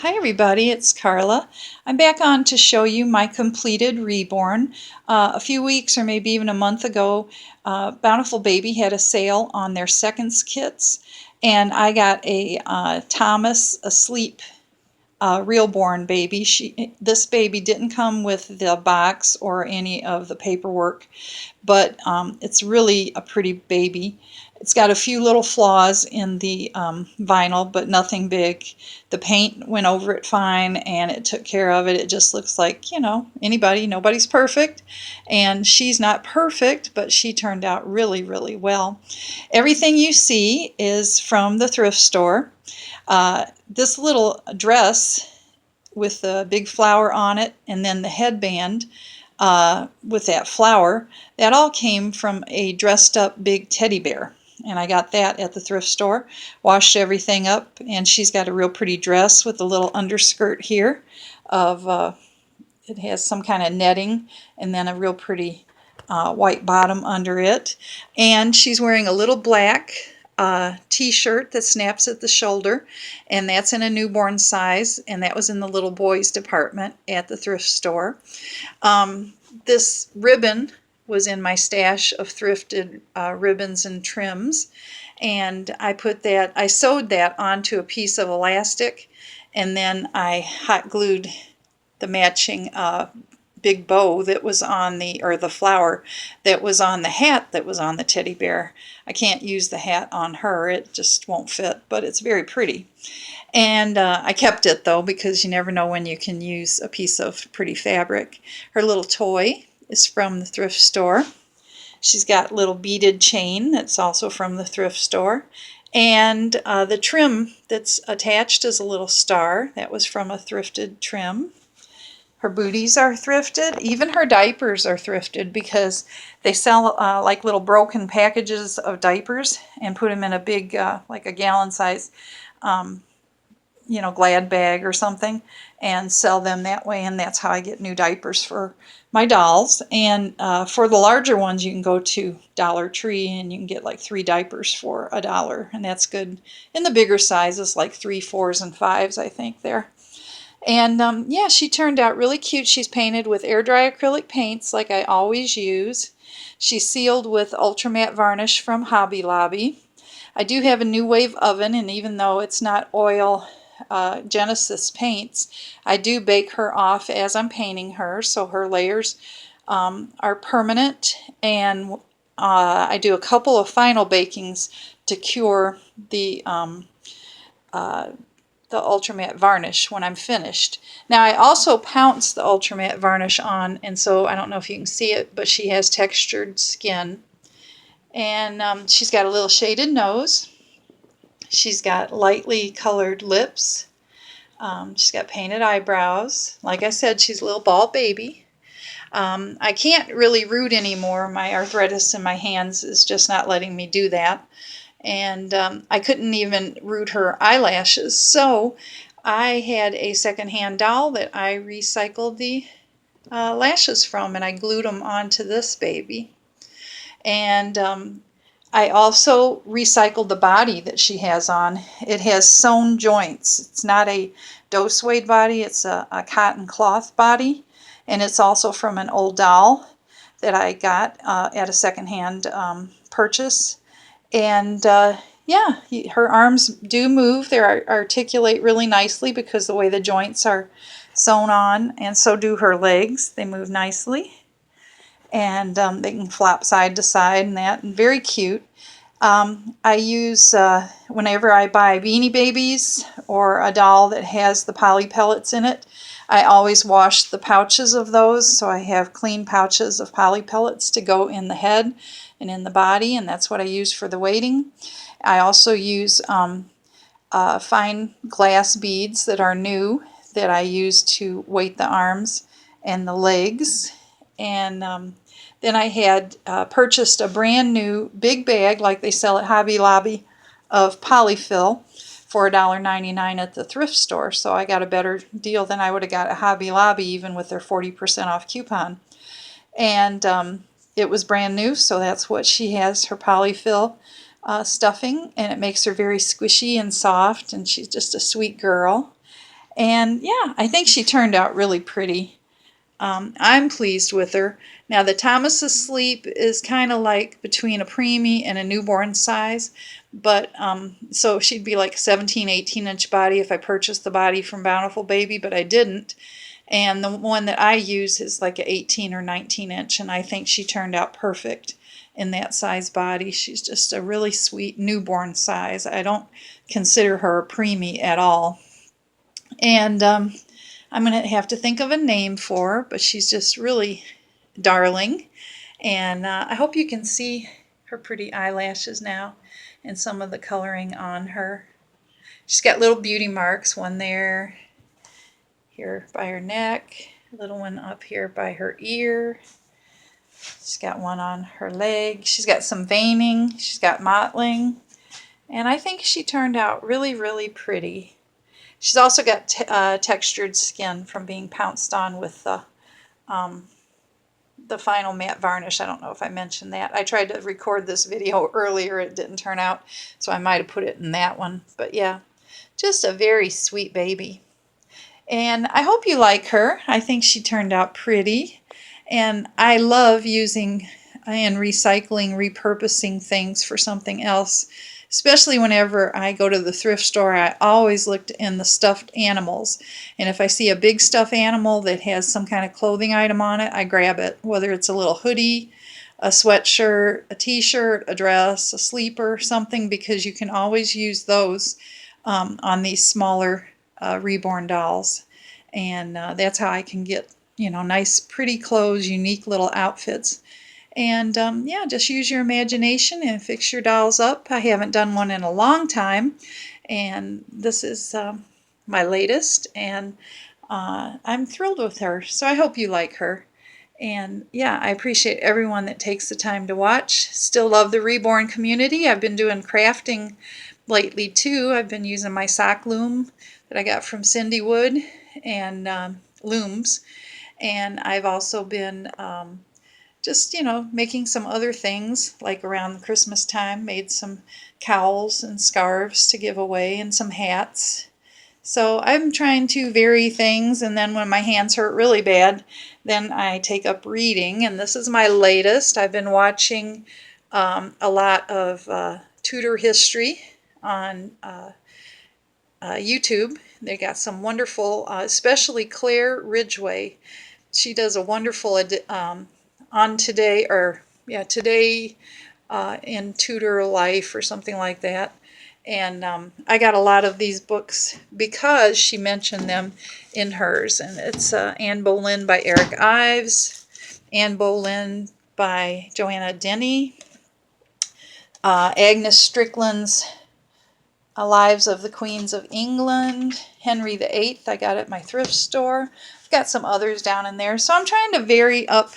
Hi everybody, it's Carla. I'm back on to show you my completed reborn. A few weeks or maybe even a month ago, Bountiful Baby had a sale on their seconds kits, and I got a Thomas Asleep REALBORN baby. This baby didn't come with the box or any of the paperwork, but it's really a pretty baby. It's got a few little flaws in the vinyl, but nothing big. The paint went over it fine and it took care of it. It just looks like, you know, nobody's perfect. And she's not perfect, but she turned out really, really well. Everything you see is from the thrift store. This little dress with the big flower on it and then the headband with that flower, that all came from a dressed up big teddy bear. And I got that at the thrift store, washed everything up, and she's got a real pretty dress with a little underskirt here of, it has some kind of netting and then a real pretty white bottom under it. And she's wearing a little black t-shirt that snaps at the shoulder, and that's in a newborn size, and that was in the little boys department at the thrift store. This ribbon was in my stash of thrifted ribbons and trims, and I sewed that onto a piece of elastic, and then I hot glued the matching big bow that was on the flower that was on the hat that was on the teddy bear. I can't use the hat on her, it just won't fit, but it's very pretty. And I kept it though, because you never know when you can use a piece of pretty fabric. Her little toy is from the thrift store. She's got a little beaded chain that's also from the thrift store. And the trim that's attached is a little star. That was from a thrifted trim. Her booties are thrifted. Even her diapers are thrifted, because they sell like little broken packages of diapers and put them in a big, like a gallon size, Glad bag or something, and sell them that way. And that's how I get new diapers for my dolls. And for the larger ones, you can go to Dollar Tree and you can get like 3 diapers for $1, and that's good. In the bigger sizes, like 3, 4s, and 5s, I think there. And yeah, she turned out really cute. She's painted with air dry acrylic paints like I always use. She's sealed with ultra matte varnish from Hobby Lobby. I do have a New Wave oven, and even though it's not oil Genesis paints, I do bake her off as I'm painting her, so her layers are permanent. And I do a couple of final bakings to cure the ultra matte varnish when I'm finished. Now I also pounce the ultra matte varnish on, and so I don't know if you can see it, but she has textured skin. And she's got a little shaded nose. She's got lightly colored lips. She's got painted eyebrows. Like I said, she's a little bald baby. I can't really root anymore. My arthritis in my hands is just not letting me do that. And I couldn't even root her eyelashes. So I had a secondhand doll that I recycled the lashes from, and I glued them onto this baby. And I also recycled the body that she has on. It has sewn joints. It's not a doe suede body, it's a cotton cloth body. And it's also from an old doll that I got at a secondhand purchase. And yeah, her arms do move. They articulate really nicely because the way the joints are sewn on, and so do her legs. They move nicely. And they can flop side to side and that, and very cute. I use, whenever I buy Beanie Babies or a doll that has the poly pellets in it, I always wash the pouches of those, so I have clean pouches of poly pellets to go in the head and in the body, and that's what I use for the weighting. I also use fine glass beads that are new that I use to weight the arms and the legs. And then I had purchased a brand new big bag like they sell at Hobby Lobby of polyfill for $1.99 at the thrift store. So I got a better deal than I would have got at Hobby Lobby, even with their 40% off coupon. And it was brand new, so that's what she has, her polyfill stuffing, and it makes her very squishy and soft, and she's just a sweet girl. And yeah, I think she turned out really pretty. I'm pleased with her. Now the Thomas Asleep is kind of like between a preemie and a newborn size, but so she'd be like 17, 18-inch body if I purchased the body from Bountiful Baby, but I didn't. And the one that I use is like an 18 or 19-inch, and I think she turned out perfect in that size body. She's just a really sweet newborn size. I don't consider her a preemie at all. And I'm going to have to think of a name for her, but she's just really darling. And I hope you can see her pretty eyelashes now and some of the coloring on her. She's got little beauty marks, one there, here by her neck, a little one up here by her ear. She's got one on her leg. She's got some veining. She's got mottling. And I think she turned out really, really pretty. She's also got textured skin from being pounced on with the final matte varnish. I don't know if I mentioned that. I tried to record this video earlier. It didn't turn out, so I might have put it in that one. But yeah, just a very sweet baby. And I hope you like her. I think she turned out pretty. And I love using and recycling, repurposing things for something else. Especially whenever I go to the thrift store, I always look in the stuffed animals. And if I see a big stuffed animal that has some kind of clothing item on it, I grab it. Whether it's a little hoodie, a sweatshirt, a t-shirt, a dress, a sleeper, something, because you can always use those on these smaller reborn dolls. And that's how I can get, nice, pretty clothes, unique little outfits. And yeah, just use your imagination and fix your dolls up. I haven't done one in a long time, and this is my latest, and I'm thrilled with her. So I hope you like her. And yeah, I appreciate everyone that takes the time to watch. Still love the Reborn community. I've been doing crafting lately too. I've been using my sock loom that I got from Cindy Wood and looms. And I've also been just, making some other things, like around Christmas time, made some cowls and scarves to give away and some hats. So I'm trying to vary things, and then when my hands hurt really bad, then I take up reading, and this is my latest. I've been watching a lot of Tudor history on YouTube. They got some wonderful, especially Claire Ridgway. She does a wonderful on today, or yeah, today in Tudor life or something like that. And I got a lot of these books because she mentioned them in hers. And it's Anne Boleyn by Eric Ives, Anne Boleyn by Joanna Denny, Agnes Strickland's Lives of the Queens of England, Henry VIII, I got at my thrift store. I've got some others down in there. So I'm trying to vary up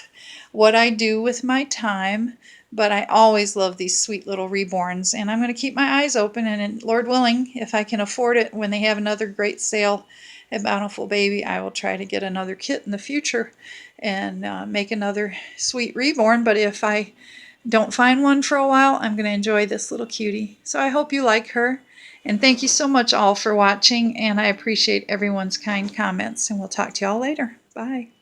what I do with my time, but I always love these sweet little reborns, and I'm going to keep my eyes open, and Lord willing, if I can afford it, when they have another great sale at Bountiful Baby, I will try to get another kit in the future and make another sweet reborn. But if I don't find one for a while, I'm going to enjoy this little cutie. So I hope you like her, and thank you so much all for watching, and I appreciate everyone's kind comments, and we'll talk to y'all later. Bye.